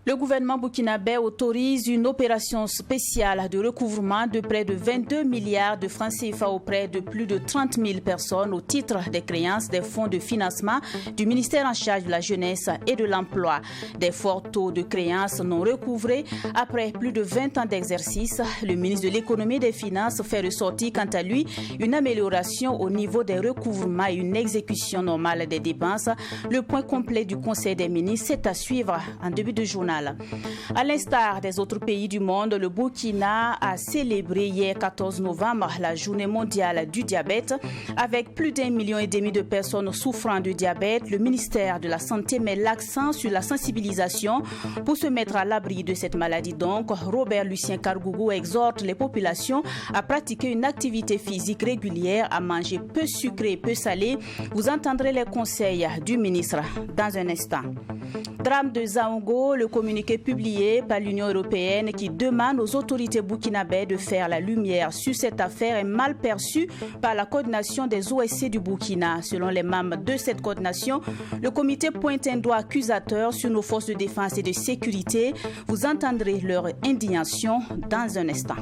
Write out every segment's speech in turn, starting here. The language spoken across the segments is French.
Le gouvernement burkinabé autorise une opération spéciale de recouvrement de près de 22 milliards de francs CFA auprès de plus de 30 000 personnes au titre des créances des fonds de financement du ministère en charge de la jeunesse et de l'emploi. Des forts taux de créances non recouvrés après plus de 20 ans d'exercice. Le ministre de l'économie et des finances fait ressortir quant à lui une amélioration au niveau des recouvrements et une exécution normale des dépenses. Le point complet du Conseil des ministres, c'est à suivre en début de journal. À l'instar des autres pays du monde, le Burkina a célébré hier 14 novembre la journée mondiale du diabète. Avec plus d'1,5 million de personnes souffrant de diabète, le ministère de la Santé met l'accent sur la sensibilisation pour se mettre à l'abri de cette maladie. Donc, Robert Lucien Kargougou exhorte les populations à pratiquer une activité physique régulière, à manger peu sucré et peu salé. Vous entendrez les conseils du ministre dans un instant. Drame de Zaongo, le communiqué publié par l'Union européenne qui demande aux autorités burkinabées de faire la lumière sur cette affaire est mal perçue par la coordination des OSC du Burkina. Selon les membres de cette coordination, le comité pointe un doigt accusateur sur nos forces de défense et de sécurité. Vous entendrez leur indignation dans un instant.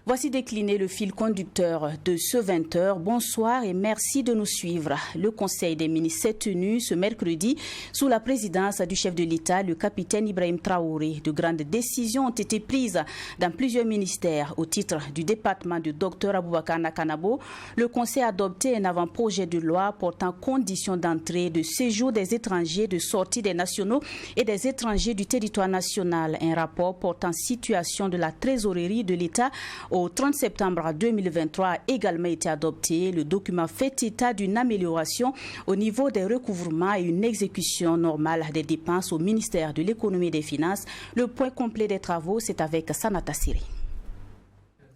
Voici décliné le fil conducteur de ce 20h. Bonsoir et merci de nous suivre. Le Conseil des ministres s'est tenu ce mercredi sous la présidence du chef de l'État, le capitaine Ibrahim Traoré. De grandes décisions ont été prises dans plusieurs ministères. Au titre du département du Dr Aboubakar Nakanabo, le Conseil a adopté un avant-projet de loi portant conditions d'entrée, de séjour des étrangers, de sortie des nationaux et des étrangers du territoire national. Un rapport portant situation de la trésorerie de l'État au 30 septembre 2023 a également été adopté. Le document fait état d'une amélioration au niveau des recouvrements et une exécution normale des dépenses au ministère de l'économie et des finances. Le point complet des travaux, c'est avec Sanata Siri.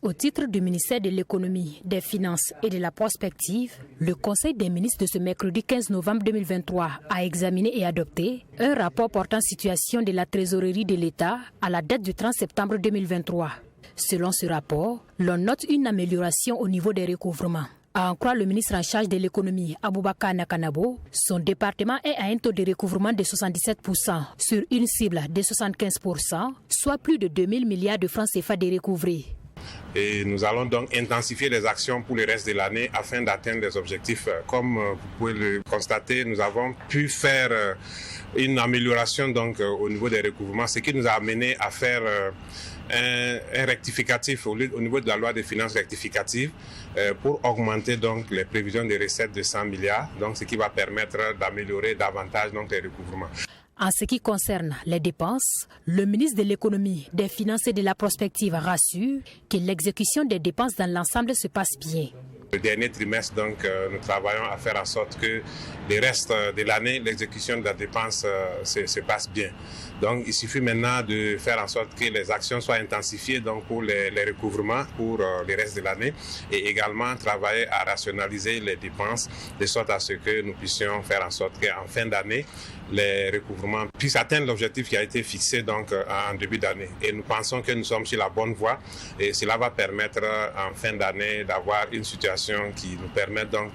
Au titre du ministère de l'économie, des finances et de la prospective, le Conseil des ministres de ce mercredi 15 novembre 2023 a examiné et adopté un rapport portant situation de la trésorerie de l'État à la date du 30 septembre 2023. Selon ce rapport, l'on note une amélioration au niveau des recouvrements. À en croire le ministre en charge de l'économie, Aboubakar Nakanabo, son département est à un taux de recouvrement de 77% sur une cible de 75%, soit plus de 2 000 milliards de francs CFA de recouvrés. Et nous allons donc intensifier les actions pour le reste de l'année afin d'atteindre les objectifs. Comme vous pouvez le constater, nous avons pu faire une amélioration donc, au niveau des recouvrements, ce qui nous a amené à faire un rectificatif au niveau de la loi des finances rectificative pour augmenter donc les prévisions de recettes de 100 milliards, donc ce qui va permettre d'améliorer davantage donc les recouvrements. En ce qui concerne les dépenses, le ministre de l'économie, des finances et de la prospective rassure que l'exécution des dépenses dans l'ensemble se passe bien. Le dernier trimestre, donc, nous travaillons à faire en sorte que le reste de l'année, l'exécution de la dépense se passe bien. Donc, il suffit maintenant de faire en sorte que les actions soient intensifiées donc, pour les recouvrements pour le reste de l'année et également travailler à rationaliser les dépenses de sorte à ce que nous puissions faire en sorte qu'en fin d'année, les recouvrements puissent atteindre l'objectif qui a été fixé donc, en début d'année. Et nous pensons que nous sommes sur la bonne voie et cela va permettre en fin d'année d'avoir une situation qui nous permet donc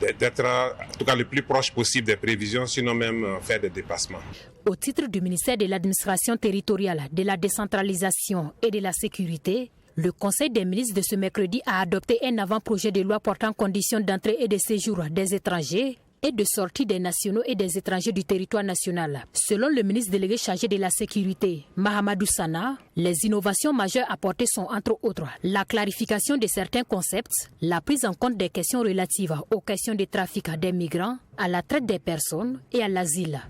d'être en tout cas le plus proche possible des prévisions, sinon même faire des dépassements. Au titre du ministère de l'administration territoriale, de la décentralisation et de la sécurité, le Conseil des ministres de ce mercredi a adopté un avant-projet de loi portant conditions d'entrée et de séjour des étrangers et de sortie des nationaux et des étrangers du territoire national. Selon le ministre délégué chargé de la sécurité, Mahamadou Sana, les innovations majeures apportées sont entre autres la clarification de certains concepts, la prise en compte des questions relatives aux questions de trafic des migrants, à la traite des personnes et à l'asile.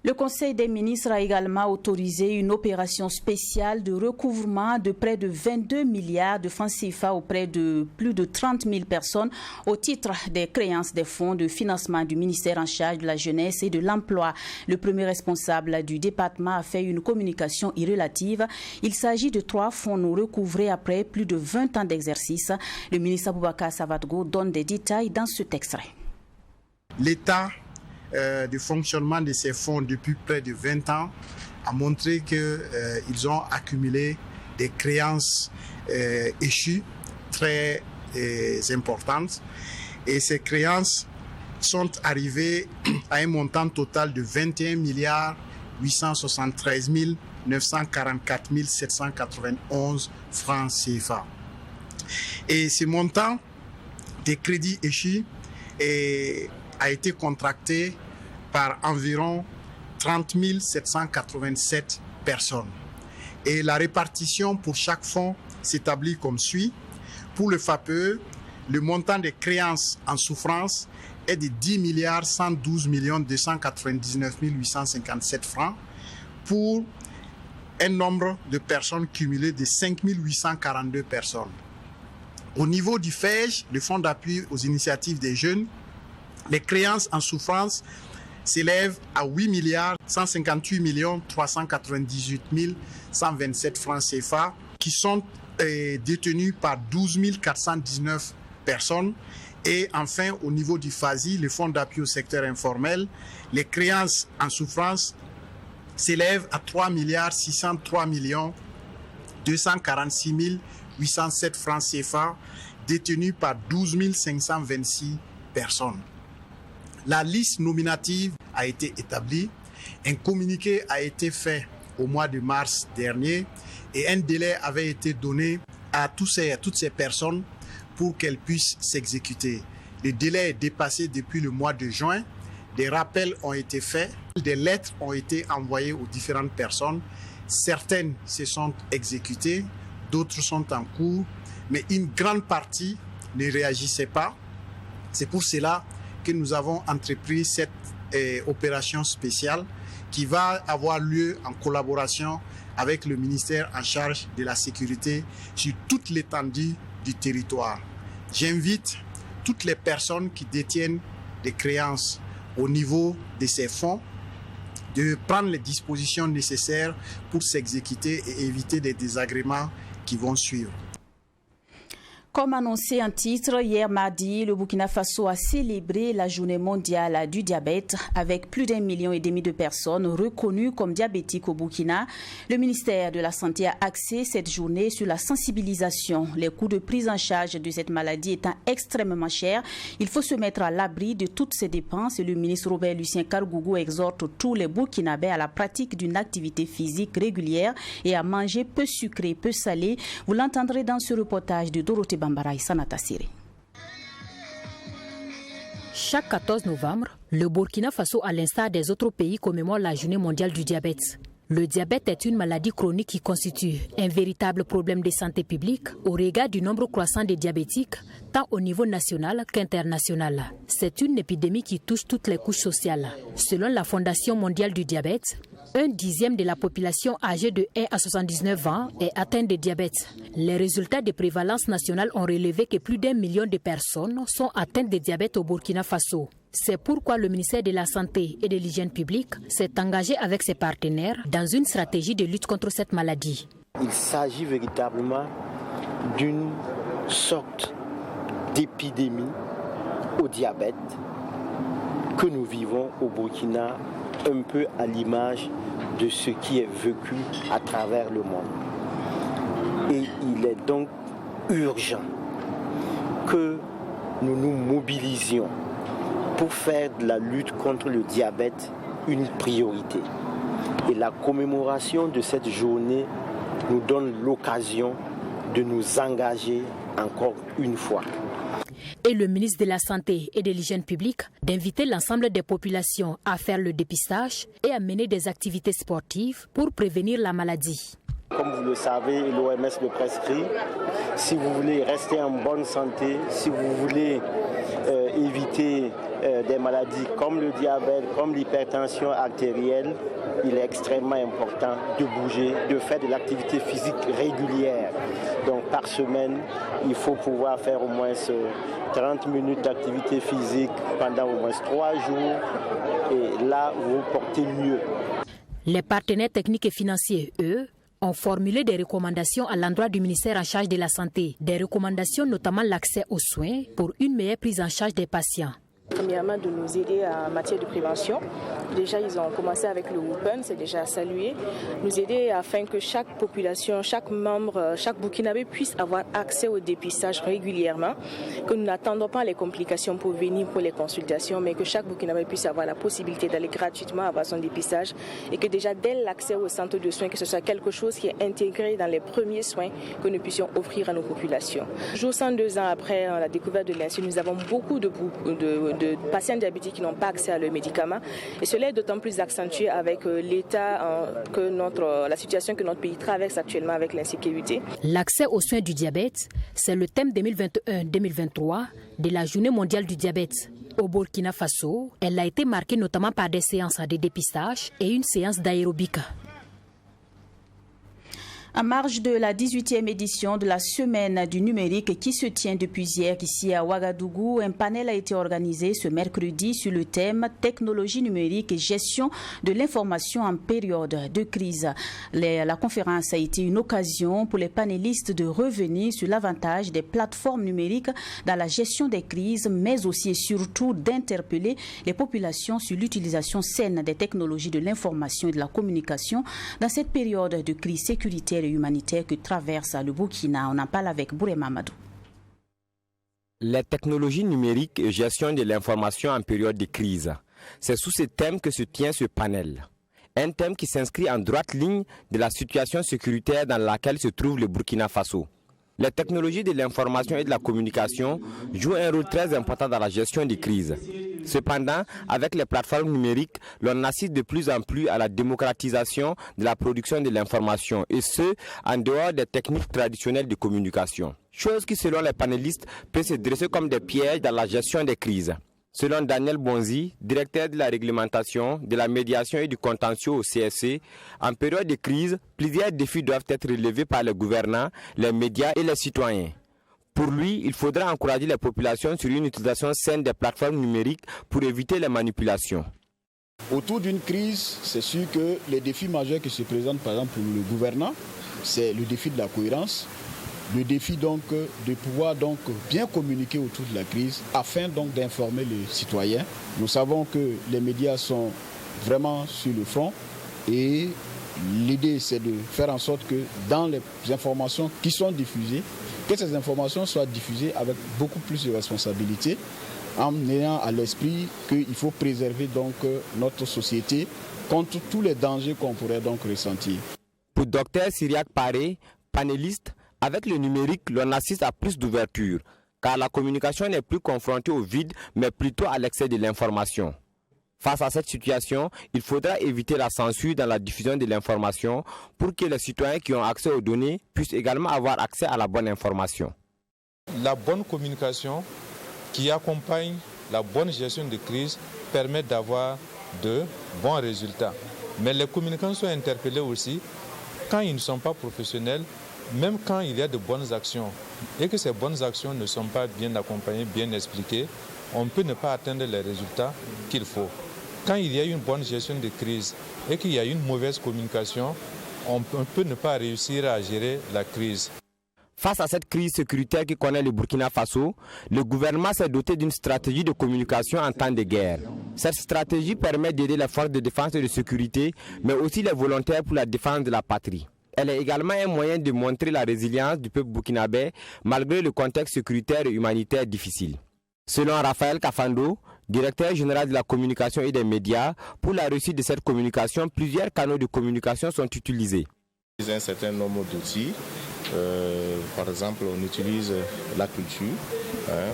Le Conseil des ministres a également autorisé une opération spéciale de recouvrement de près de 22 milliards de francs CFA auprès de plus de 30 000 personnes au titre des créances des fonds de financement du ministère en charge de la jeunesse et de l'emploi. Le premier responsable du département a fait une communication irrélative. Il s'agit de 3 fonds non recouvrés après plus de 20 ans d'exercice. Le ministre Aboubakar Savathgo donne des détails dans ce extrait. L'État du fonctionnement de ces fonds depuis près de 20 ans a montré qu'ils ont accumulé des créances échues très importantes. Et ces créances sont arrivées à un montant total de 21 milliards 873 944 791 francs CFA. Et ce montant des crédits échus a été contracté par environ 30 787 personnes. Et la répartition pour chaque fonds s'établit comme suit. Pour le FAPE, le montant des créances en souffrance est de 10 milliards 112 299 857 francs pour un nombre de personnes cumulées de 5 842 personnes. Au niveau du FEJ, le Fonds d'appui aux initiatives des jeunes, les créances en souffrance s'élèvent à 8 milliards 158 398 127 francs CFA qui sont détenus par 12 419 personnes. Et enfin, au niveau du FASI, le Fonds d'appui au secteur informel, les créances en souffrance s'élèvent à 3 milliards 603 246 807 francs CFA détenus par 12 526 personnes. La liste nominative a été établie, un communiqué a été fait au mois de mars dernier et un délai avait été donné à toutes ces personnes pour qu'elles puissent s'exécuter. Le délai est dépassé depuis le mois de juin, des rappels ont été faits, des lettres ont été envoyées aux différentes personnes, certaines se sont exécutées, d'autres sont en cours, mais une grande partie ne réagissait pas. C'est pour cela que nous avons entrepris cette opération spéciale qui va avoir lieu en collaboration avec le ministère en charge de la sécurité sur toute l'étendue du territoire. J'invite toutes les personnes qui détiennent des créances au niveau de ces fonds de prendre les dispositions nécessaires pour s'exécuter et éviter des désagréments qui vont suivre. Comme annoncé en titre, hier mardi, le Burkina Faso a célébré la journée mondiale du diabète avec plus d'1,5 million de personnes reconnues comme diabétiques au Burkina. Le ministère de la Santé a axé cette journée sur la sensibilisation. Les coûts de prise en charge de cette maladie étant extrêmement chers, il faut se mettre à l'abri de toutes ces dépenses. Le ministre Robert Lucien Kargougou exhorte tous les Burkinabés à la pratique d'une activité physique régulière et à manger peu sucré, peu salé. Vous l'entendrez dans ce reportage de Dorothée Bambara et Sanata Siri. Chaque 14 novembre, le Burkina Faso, à l'instar des autres pays, commémore la journée mondiale du diabète. Le diabète est une maladie chronique qui constitue un véritable problème de santé publique au regard du nombre croissant de diabétiques, tant au niveau national qu'international. C'est une épidémie qui touche toutes les couches sociales. Selon la Fondation mondiale du diabète, 1/10 de la population âgée de 1 à 79 ans est atteinte de diabète. Les résultats de prévalence nationale ont relevé que plus d'1 million de personnes sont atteintes de diabète au Burkina Faso. C'est pourquoi le ministère de la Santé et de l'Hygiène publique s'est engagé avec ses partenaires dans une stratégie de lutte contre cette maladie. Il s'agit véritablement d'une sorte d'épidémie au diabète que nous vivons au Burkina, un peu à l'image de ce qui est vécu à travers le monde. Et il est donc urgent que nous nous mobilisions pour faire de la lutte contre le diabète une priorité. Et la commémoration de cette journée nous donne l'occasion de nous engager encore une fois. Et le ministre de la Santé et de l'Hygiène publique d'inviter l'ensemble des populations à faire le dépistage et à mener des activités sportives pour prévenir la maladie. Comme vous le savez, l'OMS le prescrit. Si vous voulez rester en bonne santé, si vous voulez éviter des maladies comme le diabète, comme l'hypertension artérielle, il est extrêmement important de bouger, de faire de l'activité physique régulière. Donc par semaine, il faut pouvoir faire au moins 30 minutes d'activité physique pendant au moins 3 jours. Et là, vous vous portez mieux. Les partenaires techniques et financiers, eux, ont formulé des recommandations à l'endroit du ministère en charge de la Santé. Des recommandations notamment l'accès aux soins pour une meilleure prise en charge des patients. Premièrement, de nous aider en matière de prévention. Déjà, ils ont commencé avec le Open, c'est déjà à saluer. Nous aider afin que chaque population, chaque membre, chaque Burkinabé puisse avoir accès au dépistage régulièrement, que nous n'attendons pas les complications pour venir pour les consultations, mais que chaque Burkinabé puisse avoir la possibilité d'aller gratuitement avoir son dépistage et que déjà dès l'accès au centre de soins, que ce soit quelque chose qui est intégré dans les premiers soins que nous puissions offrir à nos populations. Jour 102 ans après la découverte de l'INSEE, nous avons beaucoup de patients diabétiques qui n'ont pas accès à leurs médicaments. Et cela est d'autant plus accentué avec l'état, la situation que notre pays traverse actuellement avec l'insécurité. L'accès aux soins du diabète, c'est le thème 2021-2023 de la Journée mondiale du diabète. Au Burkina Faso, elle a été marquée notamment par des séances de dépistage et une séance d'aérobic. En marge de la 18e édition de la Semaine du numérique qui se tient depuis hier ici à Ouagadougou, un panel a été organisé ce mercredi sur le thème technologie numérique et gestion de l'information en période de crise. La conférence a été une occasion pour les panélistes de revenir sur l'avantage des plateformes numériques dans la gestion des crises, mais aussi et surtout d'interpeller les populations sur l'utilisation saine des technologies de l'information et de la communication dans cette période de crise sécuritaire et humanitaire que traverse le Burkina. On en parle avec Bouré Mamadou. Les technologies numériques et gestion de l'information en période de crise. C'est sous ce thème que se tient ce panel. Un thème qui s'inscrit en droite ligne de la situation sécuritaire dans laquelle se trouve le Burkina Faso. Les technologies de l'information et de la communication jouent un rôle très important dans la gestion des crises. Cependant, avec les plateformes numériques, l'on assiste de plus en plus à la démocratisation de la production de l'information, et ce, en dehors des techniques traditionnelles de communication. Chose qui, selon les panélistes, peut se dresser comme des pièges dans la gestion des crises. Selon Daniel Bonzi, directeur de la réglementation, de la médiation et du contentieux au CSC, en période de crise, plusieurs défis doivent être relevés par les gouvernants, les médias et les citoyens. Pour lui, il faudra encourager les populations sur une utilisation saine des plateformes numériques pour éviter les manipulations. Autour d'une crise, c'est sûr que les défis majeurs qui se présentent par exemple pour le gouvernant, c'est le défi de la cohérence, le défi donc de pouvoir donc bien communiquer autour de la crise afin donc d'informer les citoyens. Nous savons que les médias sont vraiment sur le front et l'idée c'est de faire en sorte que dans les informations qui sont diffusées, que ces informations soient diffusées avec beaucoup plus de responsabilité, en ayant à l'esprit qu'il faut préserver donc notre société contre tous les dangers qu'on pourrait donc ressentir. Pour Dr Syriac Paré, panéliste, avec le numérique, l'on assiste à plus d'ouverture, car la communication n'est plus confrontée au vide, mais plutôt à l'excès de l'information. Face à cette situation, il faudra éviter la censure dans la diffusion de l'information pour que les citoyens qui ont accès aux données puissent également avoir accès à la bonne information. La bonne communication qui accompagne la bonne gestion de crise permet d'avoir de bons résultats. Mais les communicants sont interpellés aussi quand ils ne sont pas professionnels, même quand il y a de bonnes actions et que ces bonnes actions ne sont pas bien accompagnées, bien expliquées, on peut ne pas atteindre les résultats qu'il faut. Quand il y a une bonne gestion de crise et qu'il y a une mauvaise communication, on peut ne pas réussir à gérer la crise. Face à cette crise sécuritaire qui connaît le Burkina Faso, le gouvernement s'est doté d'une stratégie de communication en temps de guerre. Cette stratégie permet d'aider les forces de défense et de sécurité, mais aussi les volontaires pour la défense de la patrie. Elle est également un moyen de montrer la résilience du peuple burkinabé malgré le contexte sécuritaire et humanitaire difficile. Selon Raphaël Kafando, directeur général de la communication et des médias, pour la réussite de cette communication, plusieurs canaux de communication sont utilisés. Il y a un certain nombre d'outils. Par exemple, on utilise la culture,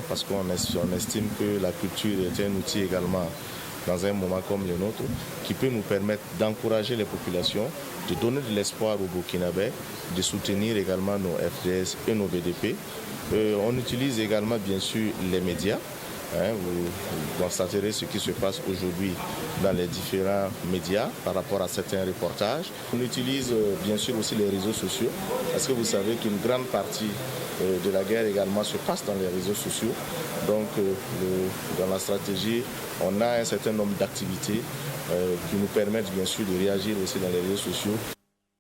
parce qu'on estime que la culture est un outil également dans un moment comme le nôtre, qui peut nous permettre d'encourager les populations, de donner de l'espoir aux Burkinabés, de soutenir également nos FDS et nos BDP. On utilise également bien sûr les médias, Vous constaterez ce qui se passe aujourd'hui dans les différents médias par rapport à certains reportages. On utilise bien sûr aussi les réseaux sociaux parce que vous savez qu'une grande partie de la guerre également se passe dans les réseaux sociaux. Donc dans la stratégie, on a un certain nombre d'activités qui nous permettent bien sûr de réagir aussi dans les réseaux sociaux.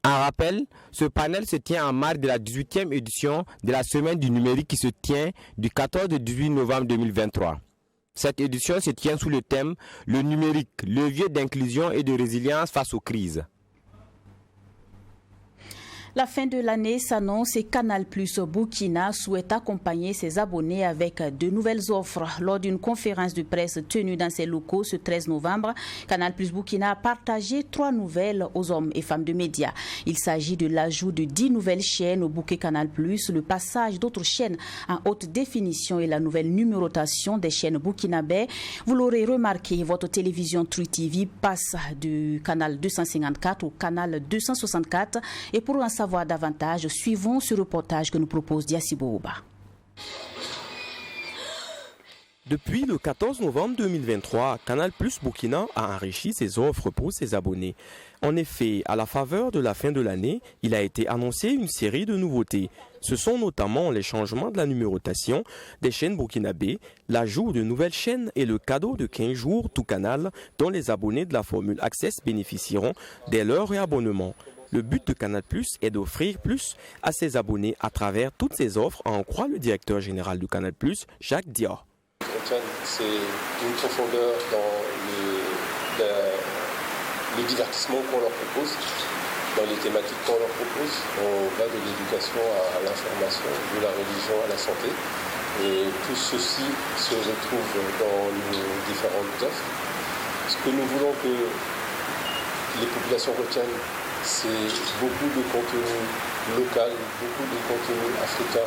En rappel, ce panel se tient en marge de la 18e édition de la Semaine du numérique qui se tient du 14 au 18 novembre 2023. Cette édition se tient sous le thème « Le numérique, levier d'inclusion et de résilience face aux crises ». La fin de l'année s'annonce et Canal+ Burkina souhaite accompagner ses abonnés avec de nouvelles offres. Lors d'une conférence de presse tenue dans ses locaux ce 13 novembre, Canal+ Burkina a partagé 3 nouvelles aux hommes et femmes de médias. Il s'agit de l'ajout de 10 nouvelles chaînes au bouquet Canal+, le passage d'autres chaînes en haute définition et la nouvelle numérotation des chaînes burkinabais. Vous l'aurez remarqué, votre télévision True TV passe du canal 254 au canal 264 et pour en savoir davantage, suivons ce reportage que nous propose Diassibo Ouba. Depuis le 14 novembre 2023, Canal+ Burkina a enrichi ses offres pour ses abonnés. En effet, à la faveur de la fin de l'année, il a été annoncé une série de nouveautés. Ce sont notamment les changements de la numérotation des chaînes burkinabées, l'ajout de nouvelles chaînes et le cadeau de 15 jours tout canal dont les abonnés de la formule Access bénéficieront dès leur réabonnement. Le but de Canal+ est d'offrir plus à ses abonnés à travers toutes ses offres, en croit le directeur général de Canal+, Jacques Dior. C'est une profondeur dans le divertissement qu'on leur propose, dans les thématiques qu'on leur propose. On va de l'éducation à l'information, de la religion à la santé. Et tout ceci se retrouve dans nos différentes offres. Ce que nous voulons que les populations retiennent, c'est beaucoup de contenu local, beaucoup de contenu africain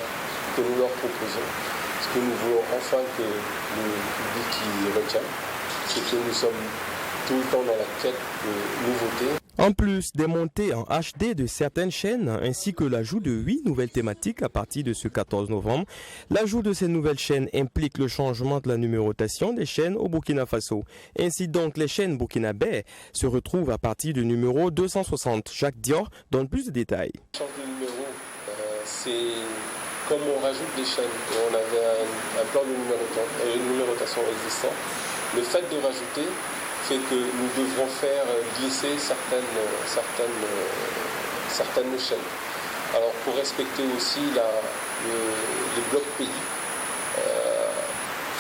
que nous leur proposons. Ce que nous voulons enfin que le public y retienne, c'est que nous sommes tout le temps dans la quête de nouveautés. En plus des montées en HD de certaines chaînes, ainsi que l'ajout de 8 nouvelles thématiques à partir de ce 14 novembre, l'ajout de ces nouvelles chaînes implique le changement de la numérotation des chaînes au Burkina Faso. Ainsi donc, les chaînes burkinabais se retrouvent à partir du numéro 260. Jacques Dior donne plus de détails. Le changement de numéro, c'est comme on rajoute des chaînes et on avait un plan de numérotation existant. Le fait de rajouter fait que nous devrons faire glisser certaines chaînes. Alors pour respecter aussi les blocs pays,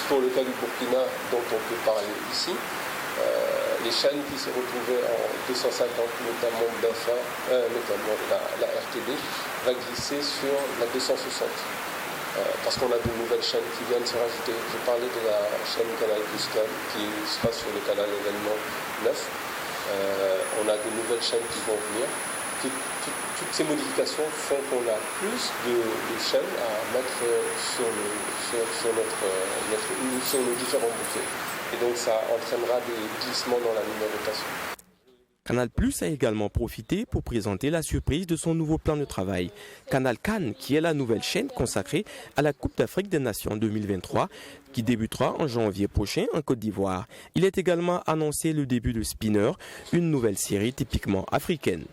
pour le cas du Burkina dont on peut parler ici, les chaînes qui se retrouvaient en 250, notamment BAFA, notamment la RTB, va glisser sur la 260. Parce qu'on a de nouvelles chaînes qui viennent se rajouter. Je parlais de la chaîne Canal+ qui sera sur le canal événement 9. On a de nouvelles chaînes qui vont venir. Toutes ces modifications font qu'on a plus de chaînes à mettre sur nos différents bouquets. Et donc ça entraînera des glissements dans la numérotation. Canal+ a également profité pour présenter la surprise de son nouveau plan de travail. Canal CAN, qui est la nouvelle chaîne consacrée à la Coupe d'Afrique des Nations 2023, qui débutera en janvier prochain en Côte d'Ivoire. Il est également annoncé le début de Spinner, une nouvelle série typiquement africaine.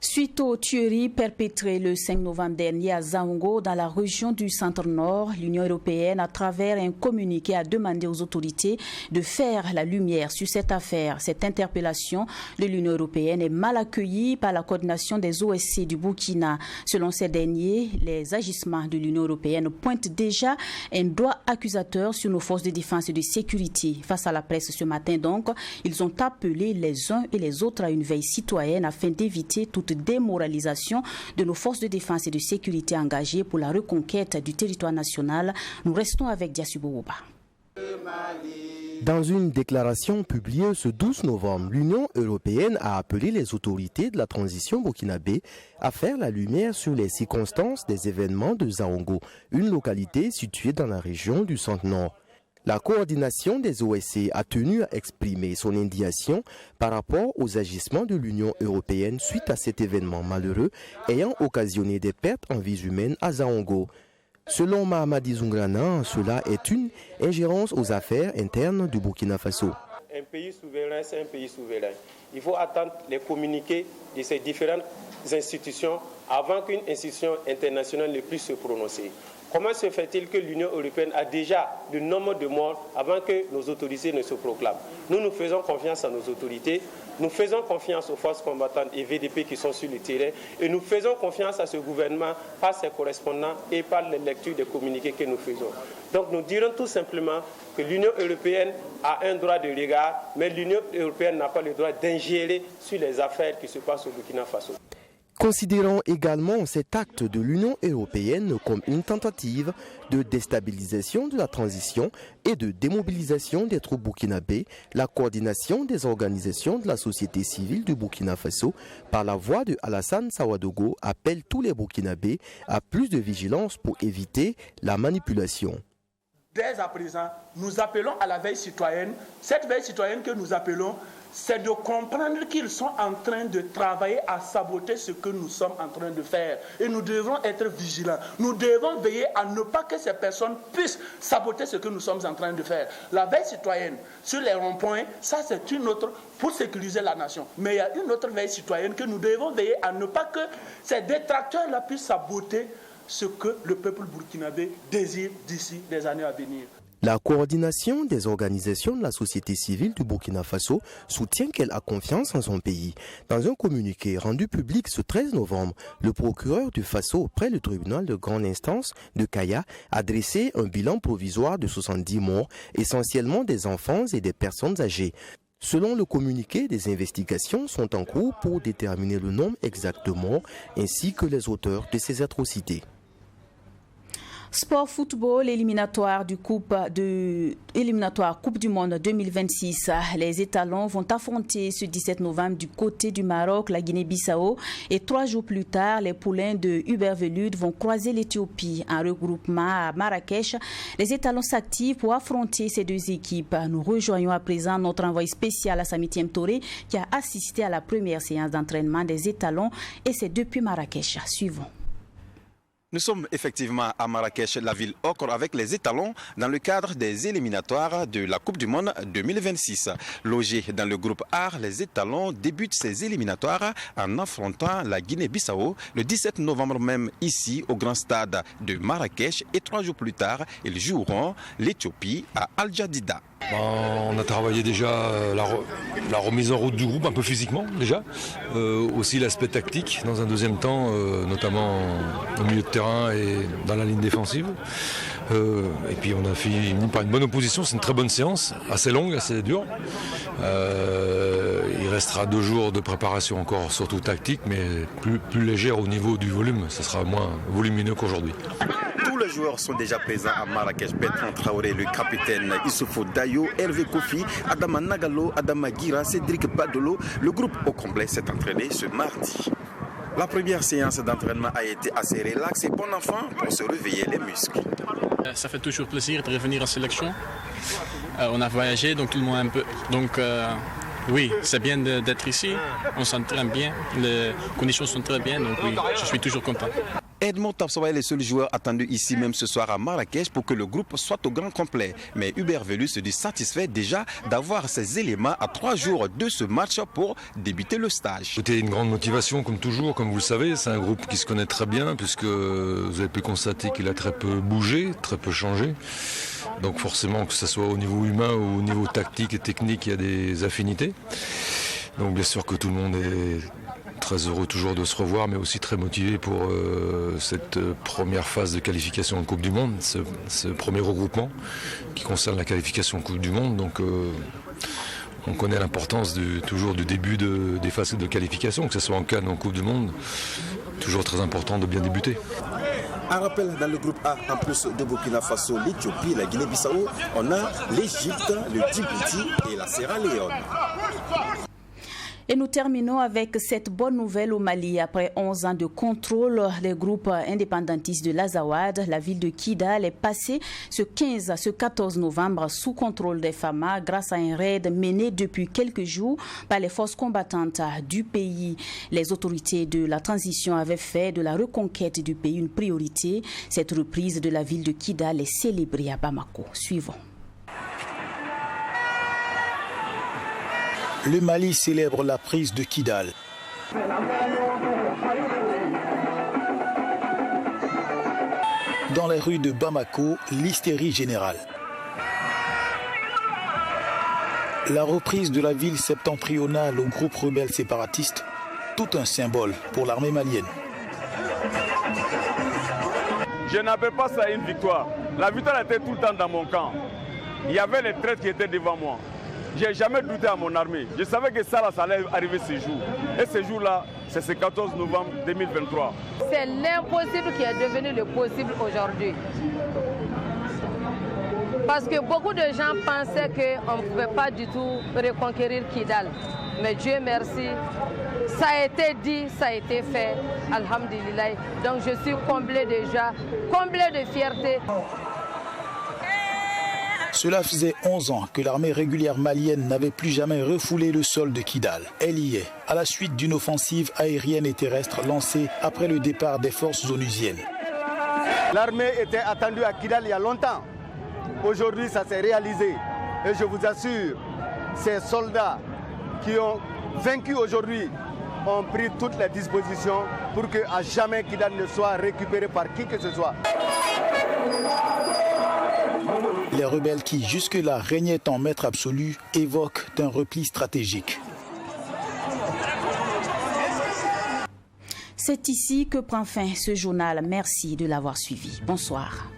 Suite aux tueries perpétrées le 5 novembre dernier à Zaongo, dans la région du Centre-Nord, l'Union européenne, à travers un communiqué, a demandé aux autorités de faire la lumière sur cette affaire. Cette interpellation de l'Union européenne est mal accueillie par la coordination des OSC du Burkina. Selon ces derniers, les agissements de l'Union européenne pointent déjà un doigt accusateur sur nos forces de défense et de sécurité. Face à la presse ce matin donc, ils ont appelé les uns et les autres à une veille citoyenne afin d'éviter toute démoralisation de nos forces de défense et de sécurité engagées pour la reconquête du territoire national. Nous restons avec Diassibo Ouba. Dans une déclaration publiée ce 12 novembre, l'Union européenne a appelé les autorités de la transition burkinabé à faire la lumière sur les circonstances des événements de Zaongo, une localité située dans la région du Centre-Nord. La coordination des OSC a tenu à exprimer son indignation par rapport aux agissements de l'Union européenne suite à cet événement malheureux ayant occasionné des pertes en vies humaines à Zaongo. Selon Mahamadi Zoungrana, cela est une ingérence aux affaires internes du Burkina Faso. Un pays souverain, c'est un pays souverain. Il faut attendre les communiqués de ces différentes institutions avant qu'une institution internationale ne puisse se prononcer. Comment se fait-il que l'Union européenne a déjà le nombre de morts avant que nos autorités ne se proclament? Nous faisons confiance à nos autorités, nous faisons confiance aux forces combattantes et VDP qui sont sur le terrain et nous faisons confiance à ce gouvernement par ses correspondants et par les lectures des communiqués que nous faisons. Donc nous dirons tout simplement que l'Union européenne a un droit de regard, mais l'Union européenne n'a pas le droit d'ingérer sur les affaires qui se passent au Burkina Faso. Considérant également cet acte de l'Union européenne comme une tentative de déstabilisation de la transition et de démobilisation des troupes burkinabées, la coordination des organisations de la société civile du Burkina Faso par la voix de Alassane Sawadogo appelle tous les Burkinabés à plus de vigilance pour éviter la manipulation. Dès à présent, nous appelons à la veille citoyenne. Cette veille citoyenne que nous appelons, c'est de comprendre qu'ils sont en train de travailler à saboter ce que nous sommes en train de faire. Et nous devons être vigilants. Nous devons veiller à ne pas que ces personnes puissent saboter ce que nous sommes en train de faire. La veille citoyenne sur les ronds-points, ça c'est une autre pour sécuriser la nation. Mais il y a une autre veille citoyenne que nous devons veiller à ne pas que ces détracteurs-là puissent saboter ce que le peuple burkinabé désire d'ici des années à venir. La coordination des organisations de la société civile du Burkina Faso soutient qu'elle a confiance en son pays. Dans un communiqué rendu public ce 13 novembre, le procureur du Faso auprès du tribunal de grande instance de Kaya a dressé un bilan provisoire de 70 morts, essentiellement des enfants et des personnes âgées. Selon le communiqué, des investigations sont en cours pour déterminer le nombre exact de morts ainsi que les auteurs de ces atrocités. Sport football éliminatoire Coupe du Monde 2026. Les étalons vont affronter ce 17 novembre du côté du Maroc la Guinée-Bissau et 3 jours plus tard, les poulains de Hubert Velud vont croiser l'Éthiopie. En regroupement à Marrakech, les étalons s'activent pour affronter ces deux équipes. Nous rejoignons à présent notre envoyé spécial Assami Touré qui a assisté à la première séance d'entraînement des étalons et c'est depuis Marrakech. Suivons. Nous sommes effectivement à Marrakech, la ville ocre, avec les étalons dans le cadre des éliminatoires de la Coupe du Monde 2026. Logés dans le groupe A, les étalons débutent ces éliminatoires en affrontant la Guinée-Bissau le 17 novembre même ici au grand stade de Marrakech et 3 jours plus tard, ils joueront l'Éthiopie à Al Jadida. On a travaillé déjà la remise en route du groupe, un peu physiquement déjà, aussi l'aspect tactique dans un deuxième temps, notamment au milieu de terrain et dans la ligne défensive. Et puis on a fini par une bonne opposition, c'est une très bonne séance, assez longue, assez dure. Il restera 2 jours de préparation encore, surtout tactique, mais plus légère au niveau du volume, ce sera moins volumineux qu'aujourd'hui. Tous les joueurs sont déjà présents à Marrakech. Bertrand Traoré, le capitaine, Issoufou Dayo, Hervé Kofi, Adama Nagalo, Adama Gira, Cédric Badolo. Le groupe au complet s'est entraîné ce mardi. La première séance d'entraînement a été assez relaxe et bon enfant pour se réveiller les muscles. Ça fait toujours plaisir de revenir en sélection. On a voyagé, donc tout le monde un peu. Donc oui, c'est bien d'être ici. On s'entraîne bien, les conditions sont très bien, donc oui, je suis toujours content. Edmond Tapsoba est le seul joueur attendu ici même ce soir à Marrakech pour que le groupe soit au grand complet. Mais Hubert Velud se dit satisfait déjà d'avoir ces éléments à 3 jours de ce match pour débuter le stage. C'était une grande motivation comme toujours, comme vous le savez. C'est un groupe qui se connaît très bien puisque vous avez pu constater qu'il a très peu bougé, très peu changé. Donc forcément que ce soit au niveau humain ou au niveau tactique et technique, il y a des affinités. Donc bien sûr que tout le monde est très heureux toujours de se revoir, mais aussi très motivé pour cette première phase de qualification en Coupe du Monde, ce premier regroupement qui concerne la qualification en Coupe du Monde. Donc on connaît l'importance toujours du début des phases de qualification, que ce soit en CAN ou en Coupe du Monde, toujours très important de bien débuter. Un rappel dans le groupe A, en plus de Burkina Faso, l'Éthiopie, la Guinée-Bissau, on a l'Égypte, le Djibouti et la Sierra Leone. Et nous terminons avec cette bonne nouvelle au Mali. Après 11 ans de contrôle des groupes indépendantistes de l'Azawad, la ville de Kidal est passée ce 14 novembre sous contrôle des FAMA grâce à un raid mené depuis quelques jours par les forces combattantes du pays. Les autorités de la transition avaient fait de la reconquête du pays une priorité. Cette reprise de la ville de Kidal est célébrée à Bamako. Suivons. Le Mali célèbre la prise de Kidal. Dans les rues de Bamako, l'hystérie générale. La reprise de la ville septentrionale au groupe rebelle séparatiste, tout un symbole pour l'armée malienne. Je n'appelle pas ça une victoire. La victoire était tout le temps dans mon camp. Il y avait les traîtres qui étaient devant moi. Je n'ai jamais douté à mon armée. Je savais que ça allait arriver ce jour. Et ce jour-là, c'est ce 14 novembre 2023. C'est l'impossible qui est devenu le possible aujourd'hui. Parce que beaucoup de gens pensaient qu'on ne pouvait pas du tout reconquérir Kidal. Mais Dieu merci, ça a été dit, ça a été fait. Alhamdulillah. Donc je suis comblée déjà, comblée de fierté. Cela faisait 11 ans que l'armée régulière malienne n'avait plus jamais refoulé le sol de Kidal. Elle y est, à la suite d'une offensive aérienne et terrestre lancée après le départ des forces onusiennes. L'armée était attendue à Kidal il y a longtemps. Aujourd'hui, ça s'est réalisé. Et je vous assure, ces soldats qui ont vaincu aujourd'hui ont pris toutes les dispositions pour que à jamais Kidal ne soit récupéré par qui que ce soit. Les rebelles qui jusque-là régnaient en maître absolu évoquent un repli stratégique. C'est ici que prend fin ce journal. Merci de l'avoir suivi. Bonsoir.